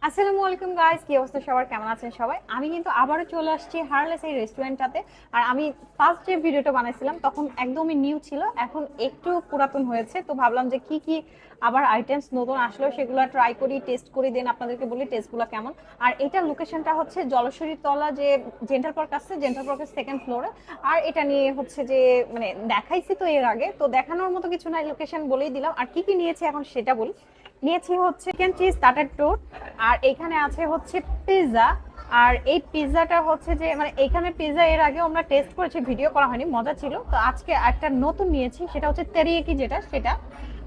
আসসালামু আলাইকুম গাইস, কি অবস্থা সবার? কেমন আছেন সবাই? আমি কিন্তু আবারও চলে আসছি হার্লেস এই রেস্টুরেন্টটাতে। আর আমি ফার্স্ট যে ভিডিওটা বানাইছিলাম তখন একদমই নিউ ছিল, এখন একটু পুরাতন হয়েছে। তো ভাবলাম যে কি কি আবার আইটেমস নতুন আসলো সেগুলো ট্রাই করি, টেস্ট করি, দেন আপনাদেরকে বলি টেস্টগুলো কেমন। আর এটার লোকেশনটা হচ্ছে জলশ্বরীর তলা, যে জেন্টাল পার্ক আছে, জেন্টাল পার্কের সেকেন্ড ফ্লোরে। আর এটা নিয়ে হচ্ছে যে মানে দেখাইছি তো এর আগে, তো দেখানোর মতো কিছু নাই, লোকেশন বলেই দিলাম। আর কি কি নিয়েছি এখন সেটা বলি। নিয়েছি হচ্ছে চিকেন চিজ স্টার্টার টোস্ট, আর এখানে আছে হচ্ছে পিৎজা। আর এই পিৎজাটা হচ্ছে যে মানে এখানে পিৎজা এর আগে আমরা টেস্ট করেছি, ভিডিও করা হয়নি, মজা ছিল। তো আজকে একটা নতুন নিয়েছি, সেটা হচ্ছে তেরিয়াকি, যেটা সেটা।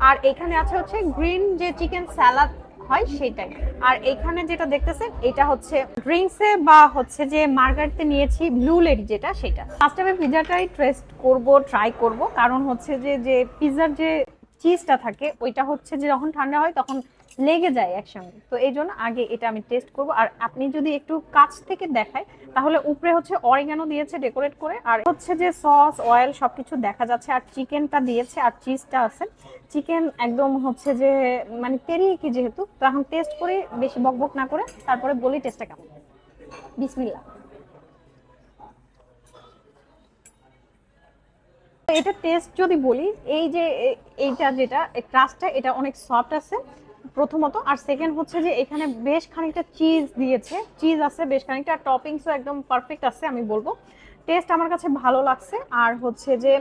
আর এখানে আছে হচ্ছে গ্রিন যে চিকেন স্যালাড হয় সেটাই। আর এখানে যেটা দেখতেছেন এটা হচ্ছে ড্রিঙ্কসে বা হচ্ছে যে মার্গারিতে নিয়েছি ব্লু লেডি, যেটা সেটা। ফার্স্ট আমি পিৎজাটাই টেস্ট করব, ট্রাই করব, কারণ হচ্ছে যে যে পিৎজার যে চিজটা থাকে ওইটা হচ্ছে যে যখন ঠান্ডা হয় তখন লেগে যায় একসঙ্গে, তো এই জন্য আগে এটা আমি টেস্ট করব। আর আপনি যদি একটু কাছ থেকে দেখায় তাহলে উপরে হচ্ছে অরিগানো দিয়েছে ডেকোরেট করে, আর হচ্ছে যে সস অয়েল সবকিছু দেখা যাচ্ছে, আর চিকেনটা দিয়েছে আর চিজটা আছে। চিকেন একদম হচ্ছে যে মানে তেরিয়াকি যেহেতু, তো এখন টেস্ট করে বেশি বকবক না করে তারপরে বলি টেস্টটা কেমন। বিসমিল্লাহ। এটা টেস্ট যদি বলি, এই যে এইটা যেটা ক্রাস্টটা এটা অনেক সফট আছে প্রথমত, আর সেকেন্ড হচ্ছে যে এখানে বেশ খানিকটা চিজ দিয়েছে, চিজ আছে বেশ খানিকটা, টপিংসও একদম পারফেক্ট আছে আমি বলবো। টেস্ট আমার কাছে ভালো লাগছে। আর হচ্ছে যে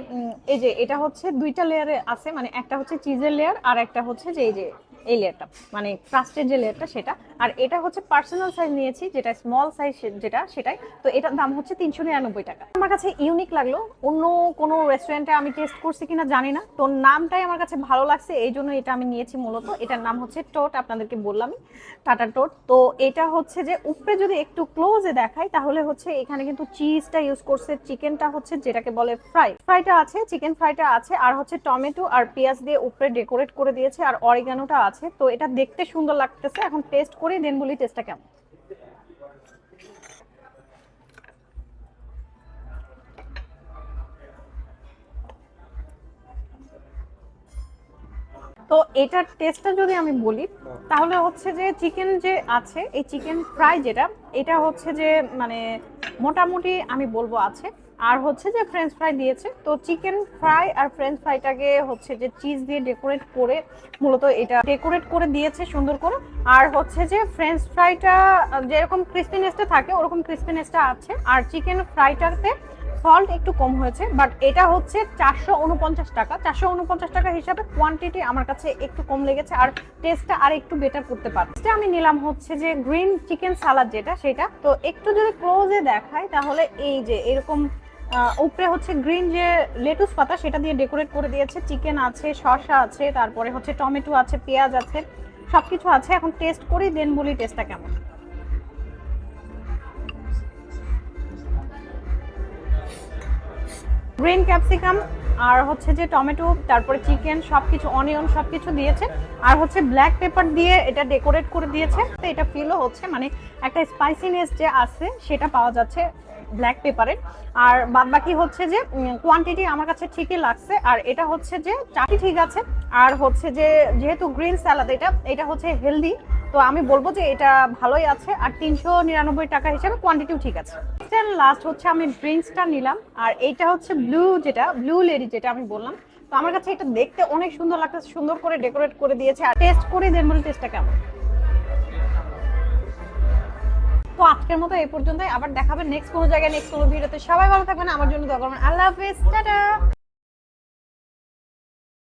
এই যে এটা হচ্ছে দুইটা লেয়ারে আছে, মানে একটা হচ্ছে চিজের লেয়ার আর একটা হচ্ছে যে এই যে এই লেয়ারটা মানে ক্রাস্টের যে লেয়ারটা সেটা। আর এটা হচ্ছে পার্সোনাল সাইজ নিয়েছি, যেটা স্মল সাইজ যেটা সেটাই। তো এটার দাম হচ্ছে 399 টাকা। আমার কাছে ইউনিক লাগলো, অন্য কোনো রেস্টুরেন্টে আমি টেস্ট করছি কিনা জানি না, তো নামটাই আমার কাছে ভালো লাগছে, এই জন্য এটা আমি নিয়েছি মূলত। এটার নাম হচ্ছে টোট, আপনাদেরকে বললামই, টাটা টোট। তো এটা হচ্ছে যে উপরে যদি একটু ক্লোজে দেখাই তাহলে হচ্ছে এখানে কিন্তু চিজটা ইউজ করছে, চিকেনটা হচ্ছে যেটাকে বলে ফ্রাইটা আছে, চিকেন ফ্রাইটা আছে, আর হচ্ছে টমেটো আর পেঁয়াজ দিয়ে উপরে ডেকোরেট করে দিয়েছে, আর অরিগানোটা আছে। তো এটা দেখতে সুন্দর লাগতেছে, এখন টেস্ট করি দেন বলি টেস্টটা কেমন। তো এটার টেস্টটা যদি আমি বলি তাহলে হচ্ছে যে চিকেন যে আছে, এই চিকেন ফ্রাই যেটা, এটা হচ্ছে যে মানে মোটামুটি আমি বলবো আছে। আর হচ্ছে যে ফ্রেঞ্চ ফ্রাই দিয়েছে, তো চিকেন ফ্রাই আর ফ্রেঞ্চ ফ্রাইটাকে হচ্ছে যে চিজ দিয়ে ডেকোরেট করে মূলত এটা ডেকোরেট করে দিয়েছে সুন্দর করে। আর হচ্ছে যে ফ্রেঞ্চ ফ্রাইটা যেরকম ক্রিস্পিনেসটা থাকে ওরকম ক্রিস্পিনেসটা আছে, আর চিকেন ফ্রাইটাতে সল্ট একটু কম হয়েছে, বাট এটা হচ্ছে 449 টাকা। 449 টাকা হিসাবে কোয়ান্টিটি আমার কাছে একটু কম লেগেছে, আর টেস্টটা আর একটু বেটার করতে পারে। আমি নিলাম হচ্ছে যে গ্রিন চিকেন সালাদ, যেটা সেটা। তো একটু যদি ক্লোজে দেখাই তাহলে এই যে এরকম উপরে হচ্ছে গ্রিন যে লেটুস পাতা সেটা দিয়ে ডেকোরেট করে দিয়েছে, চিকেন আছে, শসা আছে, তারপরে হচ্ছে টমেটো আছে, পেঁয়াজ আছে, সবকিছু আছে। এখন টেস্ট করি দেন বলি টেস্টটা কেমন। গ্রিন ক্যাপসিকাম আর হচ্ছে যে টমেটো, তারপরে চিকেন, সবকিছু অনিয়ন সবকিছু দিয়েছে, আর হচ্ছে ব্ল্যাক পেপার দিয়ে এটা ডেকোরেট করে দিয়েছে। তো এটা ফিলও হচ্ছে মানে একটা স্পাইসিনেস যে আছে সেটা পাওয়া যাচ্ছে ব্ল্যাক পেপারের। আর বাদ বাকি হচ্ছে যে কোয়ান্টিটি আমার কাছে ঠিকই লাগছে, আর এটা হচ্ছে যে চাটি ঠিক আছে। আর হচ্ছে যে যেহেতু গ্রিন স্যালাড এটা এটা হচ্ছে হেলদি, তো আমি বলবো যে এটা ভালোই আছে। আর 399 টাকা হিসেবে কোয়ান্টিটিও ঠিক আছে। লাস্ট হচ্ছে আমি ড্রিঙ্কসটা নিলাম, আর এইটা হচ্ছে ব্লু, যেটা ব্লু লেডি যেটা আমি বললাম। তো আমার কাছে এটা দেখতে অনেক সুন্দর লাগতেছে, সুন্দর করে ডেকোরেট করে দিয়েছে। আর টেস্ট করে দেন বলে টেস্টটা কেমন। তো আজকের মতো এই পর্যন্তই, আবার দেখাবেন নেক্সট কোনো জায়গায় নেক্সট কোনো ভিডিওতে। সবাই ভালো থাকবেন, আমার জন্য দোয়া করবেন। আল্লাহ হাফেজ, টাটা।